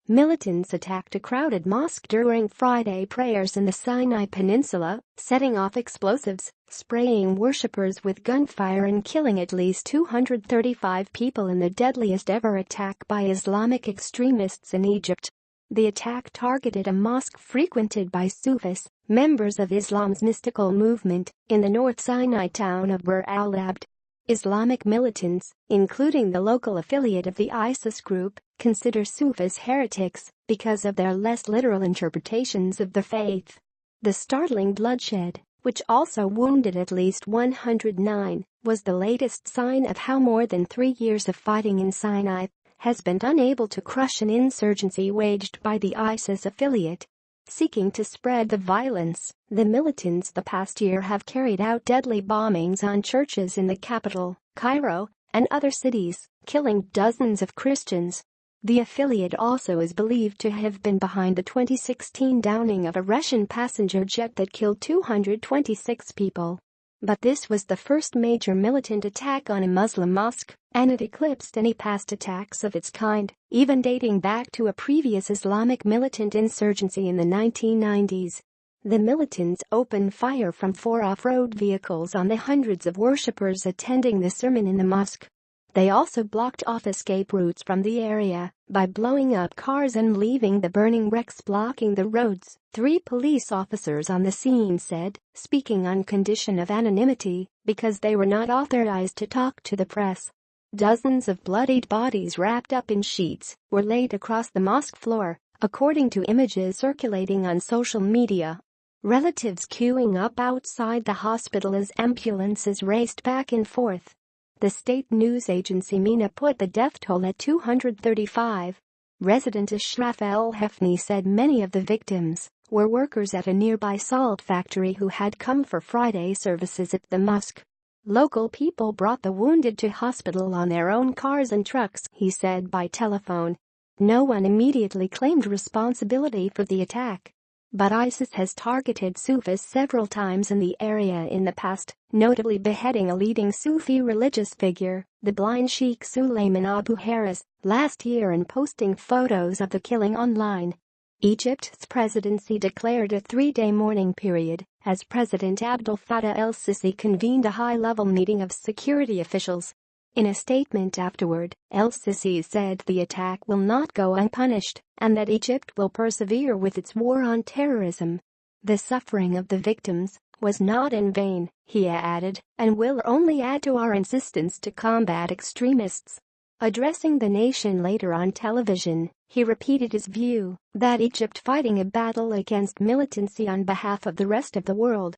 Militants attacked a crowded mosque during Friday prayers in the Sinai Peninsula, setting off explosives, spraying worshippers with gunfire and killing at least 235 people in the deadliest ever attack by Islamic extremists in Egypt. The attack targeted a mosque frequented by Sufis, members of Islam's mystical movement, in the North Sinai town of Bir al-Abd. Islamic militants, including the local affiliate of the ISIS group, consider Sufis heretics because of their less literal interpretations of the faith. The startling bloodshed, which also wounded at least 109, was the latest sign of how more than 3 years of fighting in Sinai has been unable to crush an insurgency waged by the ISIS affiliate. Seeking to spread the violence, the militants the past year have carried out deadly bombings on churches in the capital, Cairo, and other cities, killing dozens of Christians. The affiliate also is believed to have been behind the 2016 downing of a Russian passenger jet that killed 226 people. But this was the first major militant attack on a Muslim mosque, and it eclipsed any past attacks of its kind, even dating back to a previous Islamic militant insurgency in the 1990s. The militants opened fire from 4 off-road vehicles on the hundreds of worshippers attending the sermon in the mosque. They also blocked off escape routes from the area by blowing up cars and leaving the burning wrecks blocking the roads, 3 police officers on the scene said, speaking on condition of anonymity because they were not authorized to talk to the press. Dozens of bloodied bodies wrapped up in sheets were laid across the mosque floor, according to images circulating on social media. Relatives queuing up outside the hospital as ambulances raced back and forth. The state news agency MENA put the death toll at 235. Resident Ashraf El-Hefni said many of the victims were workers at a nearby salt factory who had come for Friday services at the mosque. Local people brought the wounded to hospital on their own cars and trucks, he said by telephone. No one immediately claimed responsibility for the attack. But ISIS has targeted Sufis several times in the area in the past, notably beheading a leading Sufi religious figure, the blind Sheikh Suleiman Abu Haris, last year and posting photos of the killing online. Egypt's presidency declared a 3-day mourning period as President Abdel Fattah el-Sisi convened a high-level meeting of security officials. In a statement afterward, el-Sisi said the attack will not go unpunished and that Egypt will persevere with its war on terrorism. The suffering of the victims was not in vain, he added, and will only add to our insistence to combat extremists. Addressing the nation later on television, he repeated his view that Egypt fighting a battle against militancy on behalf of the rest of the world.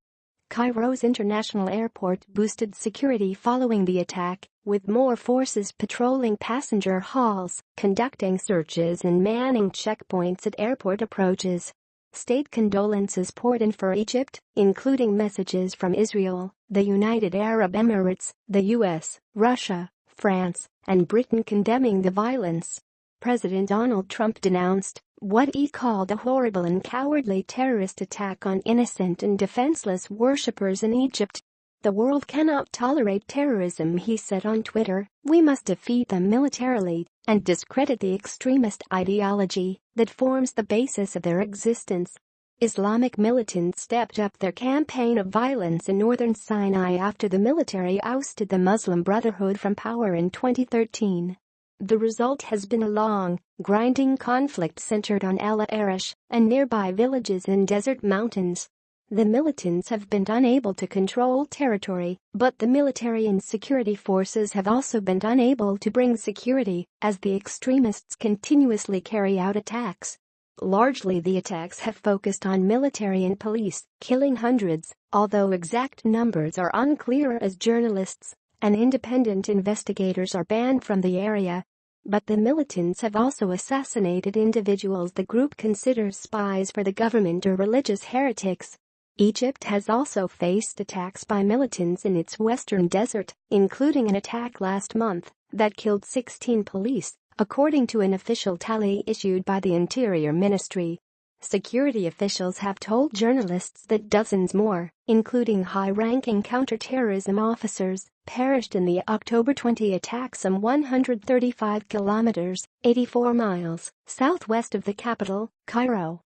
Cairo's international airport boosted security following the attack, with more forces patrolling passenger halls, conducting searches and manning checkpoints at airport approaches. State condolences poured in for Egypt, including messages from Israel, the United Arab Emirates, the US, Russia, France, and Britain condemning the violence. President Donald Trump denounced what he called a horrible and cowardly terrorist attack on innocent and defenseless worshippers in Egypt. The world cannot tolerate terrorism, he said on Twitter. We must defeat them militarily and discredit the extremist ideology that forms the basis of their existence. Islamic militants stepped up their campaign of violence in northern Sinai after the military ousted the Muslim Brotherhood from power in 2013. The result has been a long, grinding conflict centered on El Arish and nearby villages in desert mountains. The militants have been unable to control territory, but the military and security forces have also been unable to bring security as the extremists continuously carry out attacks. Largely the attacks have focused on military and police, killing hundreds, although exact numbers are unclear as journalists and independent investigators are banned from the area. But the militants have also assassinated individuals the group considers spies for the government or religious heretics. Egypt has also faced attacks by militants in its western desert, including an attack last month that killed 16 police, according to an official tally issued by the Interior Ministry. Security officials have told journalists that dozens more, including high-ranking counter-terrorism officers, perished in the October 20 attack some 135 kilometers (84 miles) southwest of the capital, Cairo.